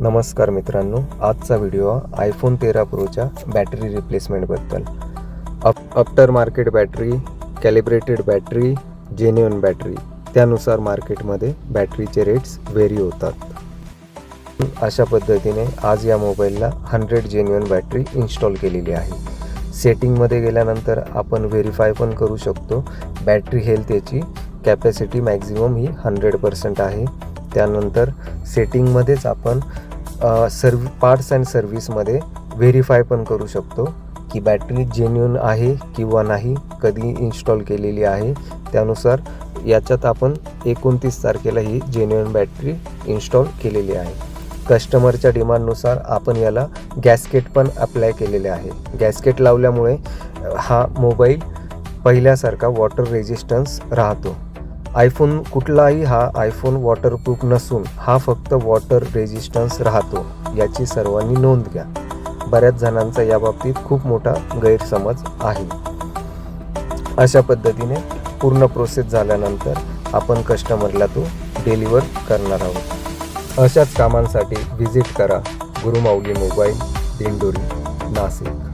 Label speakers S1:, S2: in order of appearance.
S1: नमस्कार मित्रांनो, आजचा व्हिडिओ आयफोन 13 प्रोच्या बॅटरी रिप्लेसमेंटबद्दल. After market battery, calibrated battery, genuine battery, त्यानुसार मार्केटमध्ये बॅटरीचे रेट्स व्हेरी होतात. अशा पद्धतीने आज या मोबाईलला 100 जेन्युइन बॅटरी इन्स्टॉल केलेली आहे. सेटिंगमध्ये गेल्यानंतर आपण व्हेरीफाय पण करू शकतो. बॅटरी हेल्थ याची कॅपॅसिटी मॅक्झिमम ही 100% आहे. त्यानंतर सेटिंगमध्येच आपण पार्ट्स अँड सर्व्हिसमध्ये व्हेरीफाय पण करू शकतो की बॅटरी जेन्युइन आहे किंवा नाही, कधी इन्स्टॉल केलेली आहे. त्यानुसार याच्यात आपण 29 तारखेला ही जेन्युइन बॅटरी इन्स्टॉल केलेली आहे. कस्टमरच्या डिमांडनुसार आपण याला गॅस्केट पण अप्लाय केलेले आहे. गॅस्केट लावल्यामुळे हा मोबाईल पहिल्यासारखा वॉटर रेजिस्टन्स राहतो. कुठलाही आयफोन वॉटरप्रूफ नसून हा फक्त वॉटर रेजिस्टन्स राहतो, याची सर्वांनी नोंद घ्या. बऱ्याच जणांचा याबाबतीत खूप मोठा गैरसमज आहे. अशा पद्धतीने पूर्ण प्रोसेस झाल्यानंतर आपण कस्टमरला तो डिलिव्हर करणार आहोत. अशाच कामांसाठी व्हिजिट करा गुरुमाऊली मोबाईल, दिंडोरी, नाशिक.